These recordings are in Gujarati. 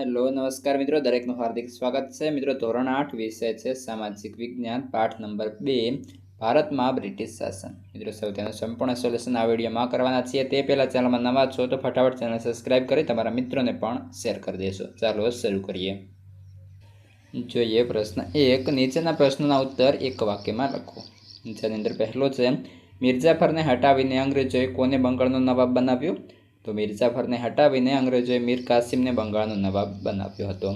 હેલો નમસ્કાર મિત્રો, દરેકનું હાર્દિક સ્વાગત છે। મિત્રો ધોરણ 8 વિષય છે સામાજિક વિજ્ઞાન, પાઠ નંબર 2 ભારતમાં બ્રિટિશ શાસન। મિત્રો સૌથી સંપૂર્ણ સોલ્યુશન આ વિડીયોમાં કરવાના છીએ। તે પહેલાં ચેનલમાં નવા છો તો ફટાફટ ચેનલ સબસ્ક્રાઇબ કરી તમારા મિત્રોને પણ શેર કરી દેશો। ચાલો શરૂ કરીએ। જોઈએ પ્રશ્ન 1। નીચેના પ્રશ્નોના ઉત્તર એક વાક્યમાં લખો। જેની અંદર પહેલો છે, મિર્જાફરને હટાવીને અંગ્રેજોએ કોને બંગાળનો નવાબ બનાવ્યો? તો મિર્જાફરને હટાવીને અંગ્રેજોએ મીર કાસિમને બંગાળનો નવાબ બનાવ્યો હતો।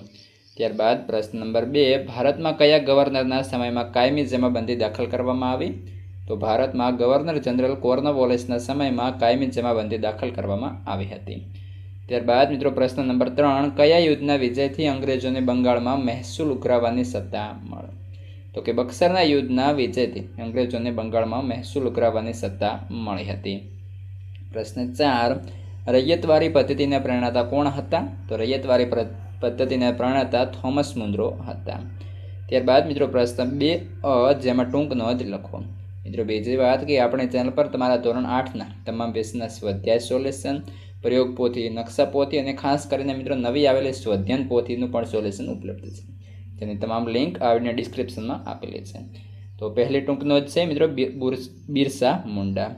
ત્યારબાદ પ્રશ્ન નંબર 2। ભારતમાં કયા ગવર્નરના સમયમાં કાયમી જમાબંધી દાખલ કરવામાં આવી? તો ભારતમાં ગવર્નર જનરલ કોર્નવોલિસના સમયમાં કાયમી જમાબંધી દાખલ કરવામાં આવી હતી। ત્યારબાદ મિત્રો પ્રશ્ન નંબર 3। કયા યુદ્ધના વિજયથી અંગ્રેજોને બંગાળમાં મહેસૂલ ઉઘરાવવાની સત્તા મળી? તો કે બક્સરના યુદ્ધના વિજયથી અંગ્રેજોને બંગાળમાં મહેસૂલ ઉઘરાવવાની સત્તા મળી હતી। પ્રશ્ન 4। રૈયતવારી પદ્ધતિને પ્રણેતા કોણ હતા? તો રૈયતવારી પદ્ધતિને પ્રણેતા થોમસ મુન્દ્રો હતા। ત્યારબાદ મિત્રો પ્રશ્ન 2 જેમાં ટૂંક નોંધ લખો। મિત્રો બીજી વાત કે આપણી ચેનલ પર તમારા ધોરણ 8ના તમામ વિષયના સ્વાધ્યાય સોલ્યુશન, પ્રયોગ પોથી, નકશા પોથી અને ખાસ કરીને મિત્રો નવી આવેલી સ્વાધ્યાયન પોથીનું પણ સોલ્યુશન ઉપલબ્ધ છે, જેની તમામ લિંક આ વિડીયોના ડિસ્ક્રિપ્શનમાં આપેલી છે। તો પહેલી ટૂંક નોંધ છે મિત્રો બિરસા મુંડા।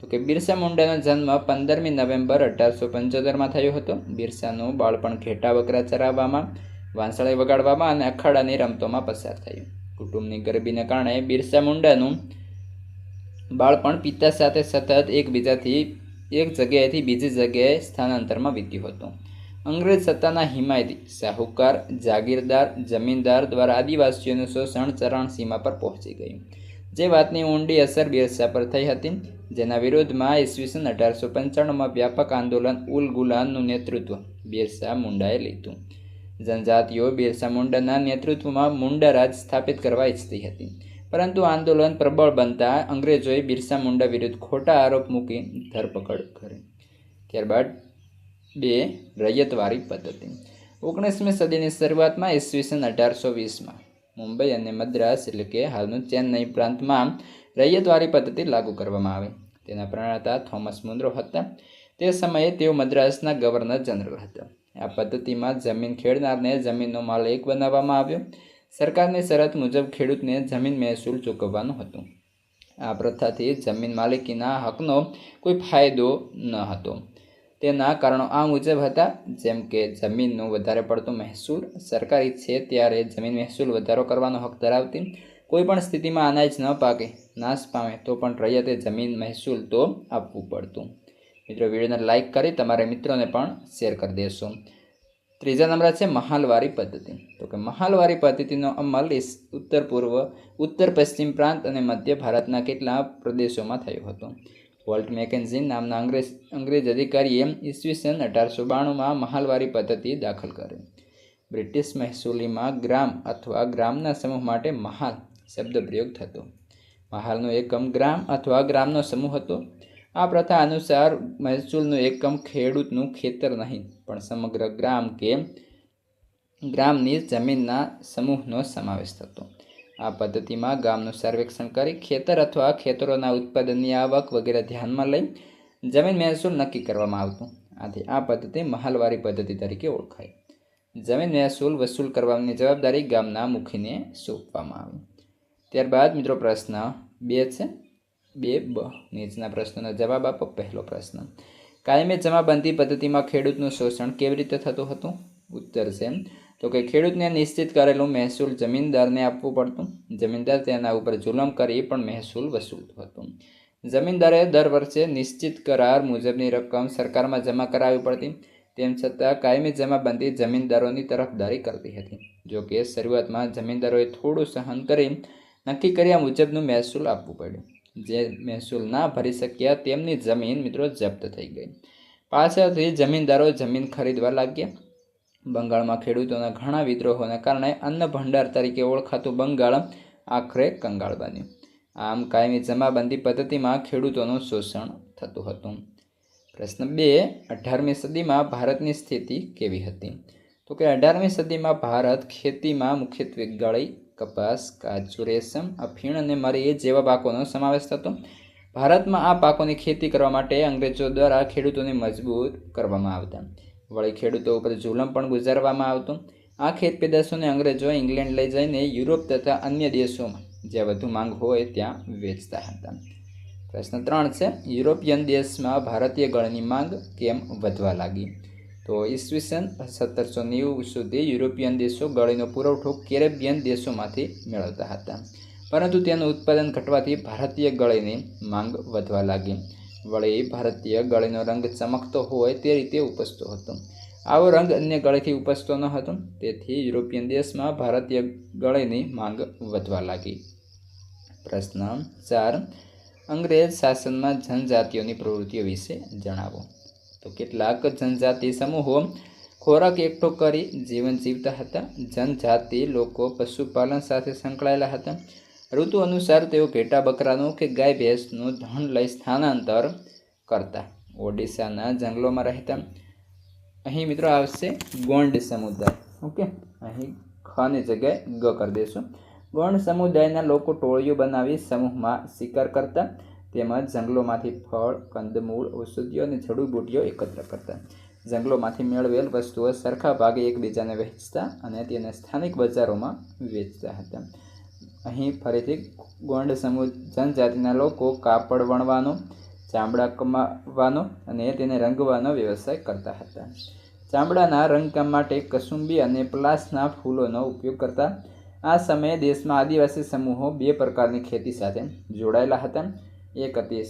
તો કે બિરસા મુંડાનો જન્મ 15મી નવેમ્બર 1875માં થયો હતો। બિરસાનું બાળપણ ઘેટા બકરા ચરાવવામાં, વાંસળી વગાડવામાં અને અખાડાની રમતોમાં પસાર થયું। કુટુંબની ગરીબીને કારણે બિરસા મુંડાનું બાળપણ પિતા સાથે સતત એક જગ્યાએથી બીજી જગ્યાએ સ્થાનાંતરમાં વીત્યું હતું। અંગ્રેજ સત્તાના હિમાયતી, શાહુકાર, જાગીરદાર, જમીનદાર દ્વારા આદિવાસીઓનું શોષણ ચરણસીમા પર પહોંચી ગયું, જે વાતની ઊંડી અસર બિરસા પર થઈ હતી, જેના વિરોધમાં ઈસવીસન 1895માં વ્યાપક આંદોલન ઉલ ગુલાનનું નેતૃત્વ બિરસા મુંડાએ લીધું। જનજાતિઓ બિરસા મુંડાના નેતૃત્વમાં મુંડા રાજ સ્થાપિત કરવા ઈચ્છતી હતી, પરંતુ આંદોલન પ્રબળ બનતા અંગ્રેજોએ બિરસા મુંડા વિરુદ્ધ ખોટા આરોપ મૂકી ધરપકડ કરી। ત્યારબાદ 2 રૈયતવારી પદ્ધતિ। 19મી સદીની શરૂઆતમાં ઈસવીસન 1820માં મુંબઈ અને મદ્રાસ એટલે કે હાલનું ચેન્નઈ પ્રાંતમાં રૈયતવારી પદ્ધતિ લાગુ કરવામાં આવી। તેના પ્રણેતા થોમસ મુન્દ્રો હતા। તે સમયે તેઓ મદ્રાસના ગવર્નર જનરલ હતા। આ પદ્ધતિમાં જમીન ખેડનારને જમીનનો માલિક બનાવવામાં આવ્યો। સરકારની શરત મુજબ ખેડૂતને જમીન મહેસૂલ ચૂકવવાનું હતું। આ પ્રથાથી જમીન માલિકીના હકનો કોઈ ફાયદો ન હતો। તેના કારણો આ મુજબ હતા, જેમ કે જમીનનો વધારે પડતો મહેસૂલ, સરકાર ઈચ્છે ત્યારે જમીન મહેસૂલ વધારો કરવાનો હક ધરાવતી, કોઈપણ સ્થિતિમાં અનાજ ન પાકે, નાશ પામે તો પણ રૈયતે જમીન મહેસૂલ તો આપવું પડતું। મિત્રો વિડીયોને લાઇક કરી તમારા મિત્રોને પણ શેર કરી દેશો। ત્રીજા નંબર છે મહાલવારી પદ્ધતિ। તો કે મહાલવારી પદ્ધતિનો અમલ ઉત્તર પશ્ચિમ પ્રાંત અને મધ્ય ભારતના કેટલાક પ્રદેશોમાં થયો હતો। વોલ્ટ મેકેન્ઝી નામના અંગ્રેજ અધિકારીએ ઈસવીસન 1892માં મહાલવારી પદ્ધતિ દાખલ કરી। બ્રિટિશ મહેસૂલીમાં ગ્રામ અથવા ગ્રામના સમૂહ માટે મહાલ શબ્દ પ્રયોગ થતો। મહાલનો એકમ ગ્રામ અથવા ગ્રામનો સમૂહ હતો। આ પ્રથા અનુસાર મહેસૂલનું એકમ ખેડૂતનું ખેતર નહીં, પણ સમગ્ર ગ્રામ કે ગ્રામની જમીનના સમૂહનો સમાવેશ થતો। આ પદ્ધતિમાં ગામનું સર્વેક્ષણ કરી ખેતર અથવા ખેતરોના ઉત્પાદનની આવક વગેરે ધ્યાનમાં લઈ જમીન મહેસૂલ નક્કી કરવામાં આવતું। આથી આ પદ્ધતિ મહાલવારી પદ્ધતિ તરીકે ઓળખાય। જમીન મહેસૂલ વસૂલ કરવાની જવાબદારી ગામના મુખીને સોંપવામાં આવી। ત્યારબાદ મિત્રો પ્રશ્ન 2 છે 2બ। નીચેના પ્રશ્નોનો જવાબ આપો। પહેલો પ્રશ્ન, કાયમી જમાબંધી પદ્ધતિમાં ખેડૂતનું શોષણ કેવી રીતે થતું હતું? ઉત્તર છે તો કે ખેડૂતને નિશ્ચિત કરેલું મહેસૂલ જમીનદારને આપવું પડતું। જમીનદાર તેના ઉપર જુલમ કરી પણ મહેસૂલ વસૂલતું હતું। જમીનદારે દર વર્ષે નિશ્ચિત કરાર મુજબની રકમ સરકારમાં જમા કરાવવી પડતી। તેમ છતાં કાયમી જમાબંધી જમીનદારોની તરફદારી કરતી હતી। જો કે શરૂઆતમાં જમીનદારોએ થોડું સહન કરી નક્કી કર્યા મુજબનું મહેસૂલ આપવું પડ્યું। જે મહેસૂલ ના ભરી શક્યા તેમની જમીન મિત્રો જપ્ત થઈ ગઈ। પાછળથી જમીનદારો જમીન ખરીદવા લાગ્યા। બંગાળમાં ખેડૂતોના ઘણા વિદ્રોહોના કારણે અન્ન ભંડાર તરીકે ઓળખાતું બંગાળ આખરે કંગાળ બન્યું। આમ કાયમી જમાબંધી પદ્ધતિમાં ખેડૂતોનું શોષણ થતું હતું। પ્રશ્ન 2, 18મી સદીમાં ભારતની સ્થિતિ કેવી હતી? તો કે 18મી સદીમાં ભારત ખેતીમાં મુખ્યત્વે ગળી, કપાસ, કાચું રેશમ, અફીણ અને મરી જેવા પાકોનો સમાવેશ થતો। ભારતમાં આ પાકોની ખેતી કરવા માટે અંગ્રેજો દ્વારા ખેડૂતોને મજબૂર કરવામાં આવતા। વળી ખેડૂતો ઉપર જુલમ પણ ગુજારવામાં આવતું। આ ખેત પેદાશોને અંગ્રેજો ઇંગ્લેન્ડ લઈ જઈને યુરોપ તથા અન્ય દેશોમાં જ્યાં વધુ માંગ હોય ત્યાં વેચતા હતા। પ્રશ્ન 3 છે, યુરોપિયન દેશમાં ભારતીય ગળની માંગ કેમ વધવા લાગી? તો ઈસવીસન 1790 સુધી યુરોપિયન દેશો ગળીનો પુરવઠો કેરેબિયન દેશોમાંથી મેળવતા હતા, પરંતુ તેનું ઉત્પાદન ઘટવાથી ભારતીય ગળીની માંગ વધવા લાગી। વળી ભારતીય ગળીનો રંગ ચમકતો હોય તે રીતે ઉપજતો હતો। આવો રંગ અન્ય ગળીથી ઉપજતો ન હતો, તેથી યુરોપિયન દેશમાં ભારતીય ગળીની માંગ વધવા લાગી। પ્રશ્ન 4, અંગ્રેજ શાસનમાં જનજાતિઓની પ્રવૃત્તિઓ વિશે જણાવો। તો કેટલાક જનજાતિ સમૂહો ખોરાક એકઠો કરી જીવન જીવતા હતા। જનજાતિ લોકો પશુપાલન સાથે સંકળાયેલા હતા। ઋતુ અનુસાર તેઓ ઘેટા બકરાનું કે ગાય ભેંસનું ધણ લઈ સ્થાનાંતર કરતા। ઓડિશાના જંગલોમાં રહેતા। અહીં મિત્રો આવશે ગોંડ સમુદાય। ઓકે, અહીં ખની જગ્યાએ ગ કરી દેશું। ગોંડ સમુદાયના લોકો ટોળીઓ બનાવી સમૂહમાં શિકાર કરતા, તેમજ જંગલોમાંથી ફળ, કંદમૂળ, ઔષધિઓ અને જડીબુટ્ટીઓ એકત્ર કરતા। જંગલોમાંથી મેળવેલ વસ્તુઓ સરખા ભાગે એકબીજાને વહેંચતા અને તેને સ્થાનિક બજારોમાં વેચતા હતા। અહીં ફરીથી ગોંડ જનજાતિના લોકો કાપડ વણવાનો, ચામડા કમાવાનો અને તેને રંગવાનો વ્યવસાય કરતા હતા। ચામડાના રંગકામ માટે કસુંબી અને પલાસના ફૂલોનો ઉપયોગ કરતા। આ સમયે દેશમાં આદિવાસી સમૂહો બે પ્રકારની ખેતી સાથે જોડાયેલા હતા। એક હતી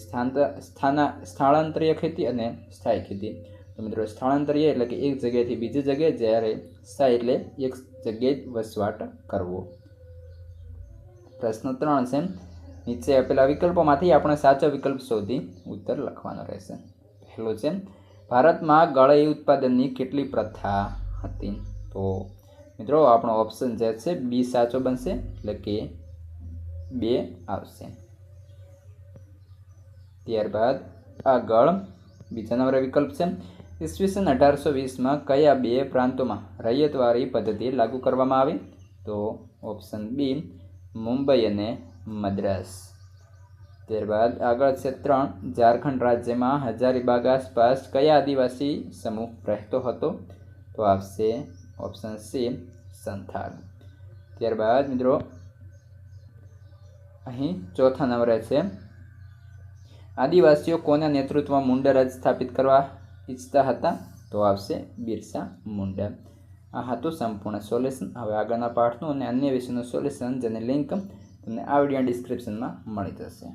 સ્થળાંતરીય ખેતી અને સ્થાયી ખેતી। તો મિત્રો સ્થળાંતરીય એટલે કે એક જગ્યાએથી બીજી જગ્યાએ, જ્યારે સ્થાયી એટલે એક જગ્યાએ વસવાટ કરવો। પ્રશ્ન 3 છે, નીચે આપેલા વિકલ્પોમાંથી આપણે સાચો વિકલ્પ શોધી ઉત્તર લખવાનો રહેશે। પહેલો છે, ભારતમાં ગળઈ ઉત્પાદનની કેટલી પ્રથા હતી? તો મિત્રો આપણો ઓપ્શન જે છે બી સાચો બનશે, એટલે કે 2 આવશે। ત્યારબાદ આગળ બીજા નંબરે વિકલ્પ છે, ઈસવીસન 1820માં કયા બે પ્રાંતોમાં રૈયતવારી પદ્ધતિ લાગુ કરવામાં આવી? તો ઓપ્શન બી મુંબઈ અને મદ્રાસ। ત્યારબાદ આગળ છે 3, ઝારખંડ રાજ્યમાં હજારીબાગ આસપાસ કયા આદિવાસી સમૂહ રહેતો હતો? તો આવશે ઓપ્શન સી સંથાલ। ત્યારબાદ મિત્રો અહીં ચોથા નંબરે છે, આદિવાસીઓ કોના નેતૃત્વમાં મુંડા રાજ સ્થાપિત કરવા ઈચ્છતા હતા? તો આવશે બિરસા મુંડા। આ હતું સંપૂર્ણ સોલ્યુશન। હવે આગળના પાઠનું અને અન્ય વિષયનું સોલ્યુશન જેની લિંક તમને આ વિડીયો ડિસ્ક્રિપ્શનમાં મળી જશે।